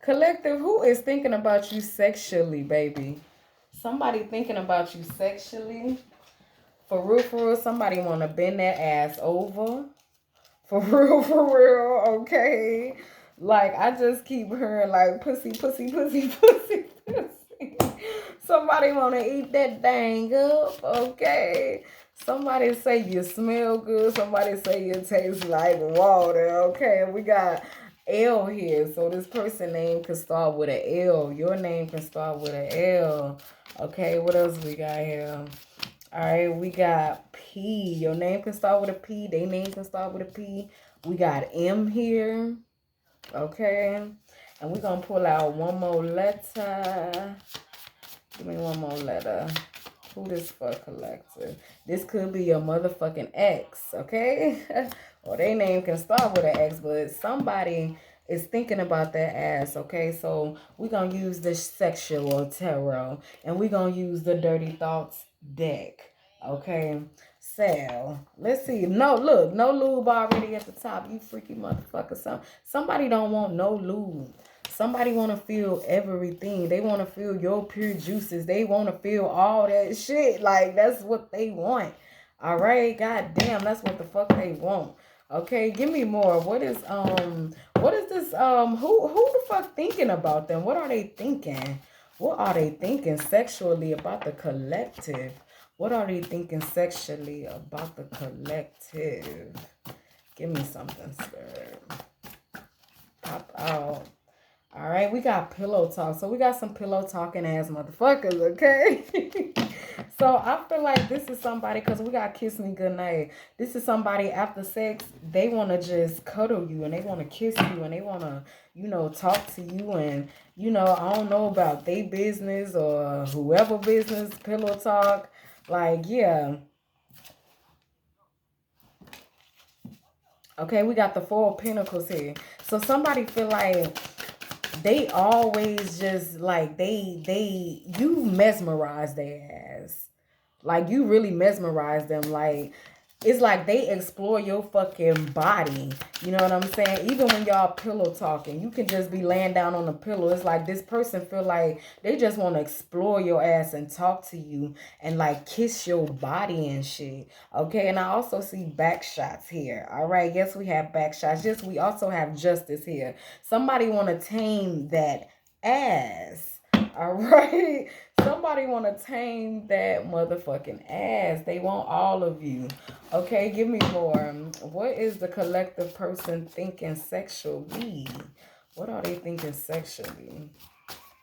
Collective, who is thinking about you sexually, baby? Somebody thinking about you sexually. For real, somebody want to bend that ass over. For real, okay? Like, I just keep hearing, like, pussy, pussy, pussy, pussy, pussy. Somebody want to eat that dang up, okay? Somebody say you smell good. Somebody say you taste like water, okay? We got L here. So this person name can start with a L. Your name can start with a L. Okay, what else we got here? All right, we got P. Your name can start with a P. Their name can start with a P. We got M here. Okay. And we're going to pull out one more letter. Give me one more letter. Who this for, collective? This could be your motherfucking ex, okay? Or their name can start with an X, but somebody is thinking about that ass, okay? So we're going to use this sexual tarot, and we're going to use the dirty thoughts deck, okay? So let's see. No, look, no lube already at the top. You freaky motherfucker. Somebody don't want no lube. Somebody want to feel everything. They want to feel your pure juices. They want to feel all that shit. Like, that's what they want. All right? God damn, that's what the fuck they want. Okay, give me more. What is this, who the fuck thinking about them? What are they thinking? What are they thinking sexually about the collective? What are they thinking sexually about the collective? Give me something, spirit. Pop out. All right, we got pillow talk. So we got some pillow talking ass motherfuckers, okay? So I feel like this is somebody, because we got kiss me goodnight. This is somebody after sex, they want to just cuddle you and they want to kiss you and they want to, talk to you. And, I don't know about their business or whoever business, pillow talk. Like, yeah. Okay, we got the Four of Pentacles here. So somebody feel like they always just like you mesmerize their ass. Like, you really mesmerize them. Like, it's like they explore your fucking body. You know what I'm saying? Even when y'all pillow talking, you can just be laying down on the pillow. It's like this person feel like they just want to explore your ass and talk to you and like kiss your body and shit. Okay, and I also see back shots here. All right, yes, we have back shots. Yes, we also have justice here. Somebody want to tame that ass. All right. Somebody want to tame that motherfucking ass. They want all of you. Okay, give me more. What is the collective person thinking sexually? What are they thinking sexually?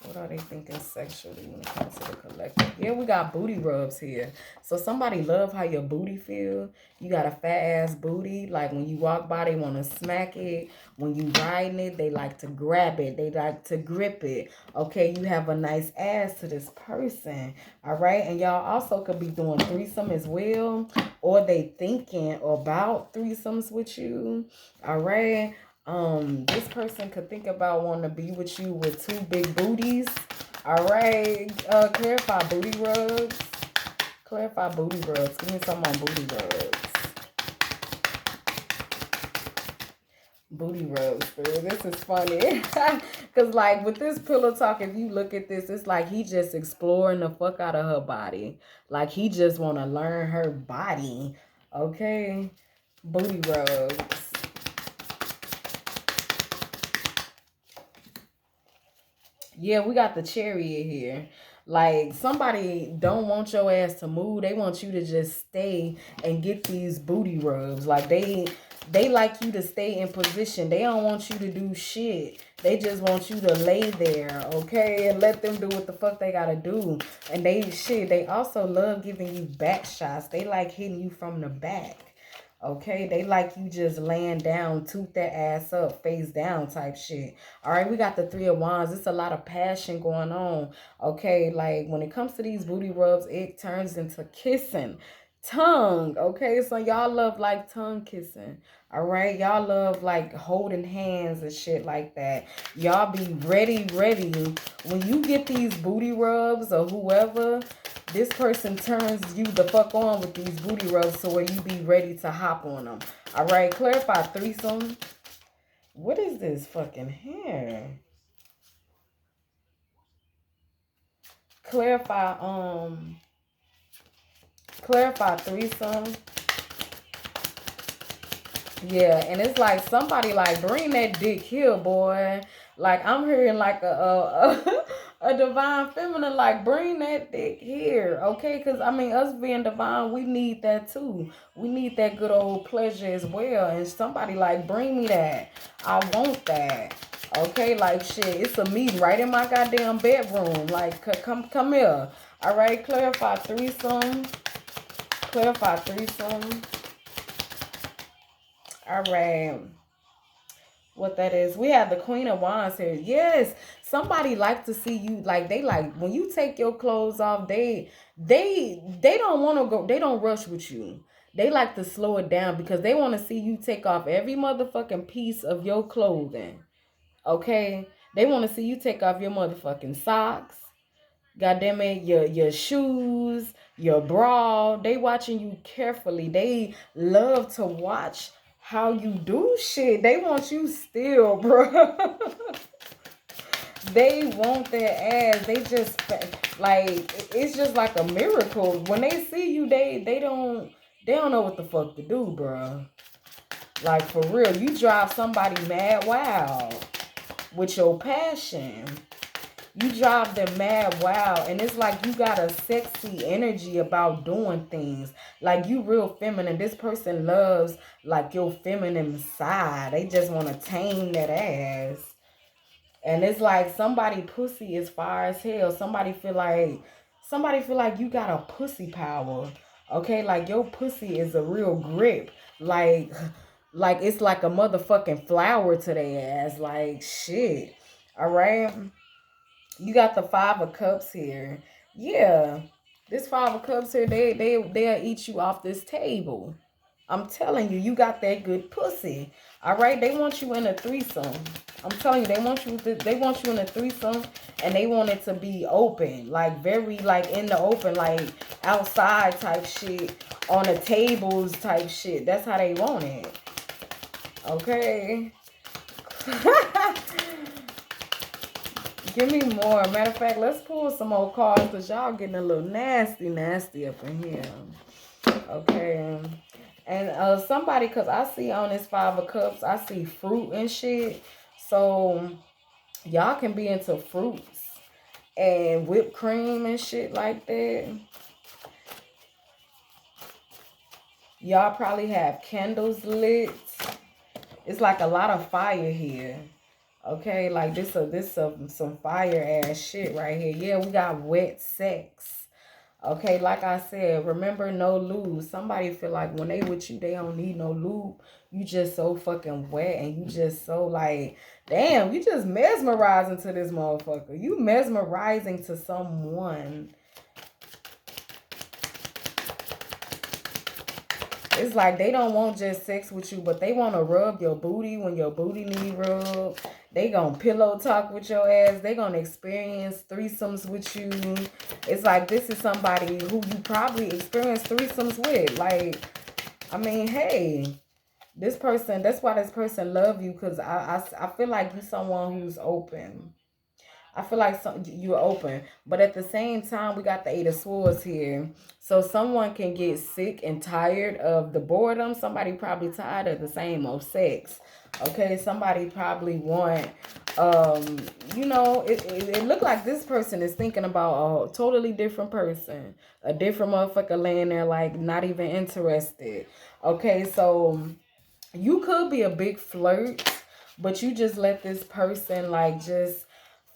What are they thinking sexually when it comes to the collective? Yeah, we got booty rubs here. So somebody love how your booty feel. You got a fat ass booty. Like, when you walk by, they want to smack it. When you riding it, they like to grab it. They like to grip it. Okay, you have a nice ass to this person. All right, and y'all also could be doing threesome as well. Or they thinking about threesomes with you. All right. This person could think about wanting to be with you with two big booties. All right. Clarify booty rubs. Clarify booty rubs. Give me some on booty rubs. Booty rubs, dude. This is funny. Because, like, with this pillow talk, if you look at this, it's like he just exploring the fuck out of her body. Like, he just want to learn her body. Okay? Booty rubs. Yeah, we got the chariot here. Like, somebody don't want your ass to move. They want you to just stay and get these booty rubs. Like, they like you to stay in position. They don't want you to do shit. They just want you to lay there, okay? And let them do what the fuck they gotta do. And they also love giving you back shots. They like hitting you from the back. Okay, they like you just laying down, toot that ass up, face down type shit. All right, we got the Three of Wands. It's a lot of passion going on. Okay, like when it comes to these booty rubs, it turns into kissing. Tongue, okay? So y'all love like tongue kissing. All right, y'all love like holding hands and shit like that. Y'all be ready. When you get these booty rubs or whoever, this person turns you the fuck on with these booty rubs so where you be ready to hop on them. All right, clarify threesome. What is this fucking hair? clarify, clarify threesome. Yeah, and it's like somebody like bring that dick here, boy. Like I'm hearing like a divine feminine like bring that dick here, okay? Because I mean us being divine, we need that too. We need that good old pleasure as well. And somebody like bring me that. I want that. Okay, like shit, it's a meeting right in my goddamn bedroom. Like come here. All right, clarify threesome. Clarify threesome. All right. What that is? We have the Queen of Wands here. Yes, somebody like to see you. Like they like when you take your clothes off. They don't want to go. They don't rush with you. They like to slow it down because they want to see you take off every motherfucking piece of your clothing. Okay, they want to see you take off your motherfucking socks. God damn it, your shoes, your bra. They watching you carefully. They love to watch how you do shit. They want you still, bro. They want their ass. They just like it's just like a miracle. When they see you, they don't know what the fuck to do, bro. Like for real, you drive somebody mad wild with your passion. You drive them mad wild, and it's like you got a sexy energy about doing things. Like you real feminine. This person loves like your feminine side. They just want to tame that ass. And it's like somebody pussy is fire as hell. Somebody feel like you got a pussy power. Okay, like your pussy is a real grip. Like it's like a motherfucking flower to their ass. Like shit. All right. You got the Five of Cups here. Yeah. This Five of Cups here, they'll eat you off this table. I'm telling you, you got that good pussy. All right, they want you in a threesome. I'm telling you, they want you in a threesome, and they want it to be open, like very like in the open, like outside type shit, on the tables type shit. That's how they want it. Okay. Give me more. Matter of fact, let's pull some more cards because y'all getting a little nasty up in here. Okay. And somebody, because I see on this Five of Cups, I see fruit and shit. So y'all can be into fruits and whipped cream and shit like that. Y'all probably have candles lit. It's like a lot of fire here. Okay, like this some fire ass shit right here. Yeah, we got wet sex. Okay, like I said, remember no lube. Somebody feel like when they with you, they don't need no lube. You just so fucking wet and you just so like, damn, you just mesmerizing to this motherfucker. You mesmerizing to someone. It's like they don't want just sex with you, but they want to rub your booty when your booty need rub. They gonna pillow talk with your ass. They gonna experience threesomes with you. It's like this is somebody who you probably experienced threesomes with. Like, I mean, hey, this person, that's why this person love you, because I feel like you someone who's open. I feel like you're open. But at the same time, we got the Eight of Swords here. So someone can get sick and tired of the boredom. Somebody probably tired of the same old sex. Okay, somebody probably want, you know, it looked like this person is thinking about a totally different person. A different motherfucker laying there like not even interested. Okay, so you could be a big flirt, but you just let this person like just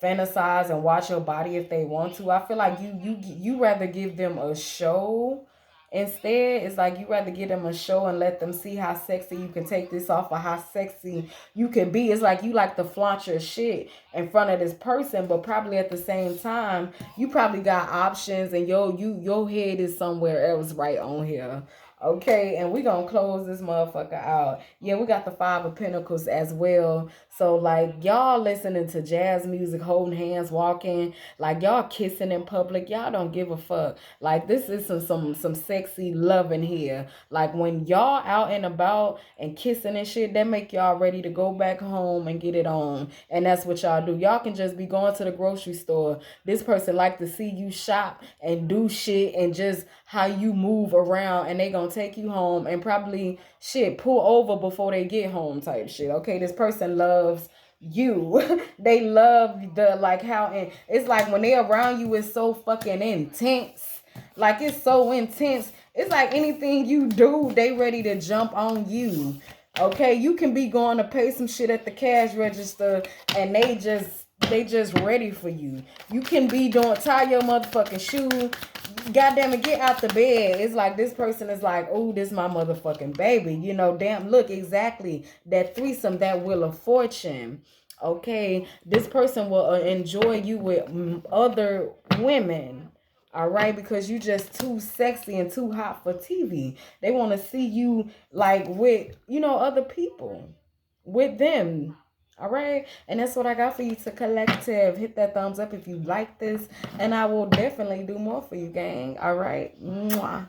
fantasize and watch your body if they want to. I feel like you rather give them a show instead. It's like you rather give them a show and let them see how sexy you can take this off or how sexy you can be. It's like you like to flaunt your shit in front of this person, but probably at the same time you probably got options and your head is somewhere else right on here. Okay, and we gonna close this motherfucker out. Yeah, we got the Five of Pentacles as well. So like y'all listening to jazz music, holding hands, walking, like y'all kissing in public. Y'all don't give a fuck. Like this is some sexy loving here. Like when y'all out and about and kissing and shit, that make y'all ready to go back home and get it on. And that's what y'all do. Y'all can just be going to the grocery store. This person like to see you shop and do shit and just how you move around, and they gonna take you home and probably shit pull over before they get home type shit. Okay, this person loves you. They love the like how, and it's like when they around you it's so fucking intense. Like it's so intense. It's like anything you do, they ready to jump on you. Okay, you can be going to pay some shit at the cash register and they just ready for you. You can be doing tie your motherfucking shoe. Goddamn it, get out the bed. It's like this person is like, oh, this my motherfucking baby. You know, damn, look, exactly. That threesome, that Wheel of Fortune. Okay, this person will enjoy you with other women. All right, because you just too sexy and too hot for TV. They want to see you like with, you know, other people. With them. All right, and that's what I got for you to collective. Hit that thumbs up if you like this, and I will definitely do more for you, gang. All right, mwah.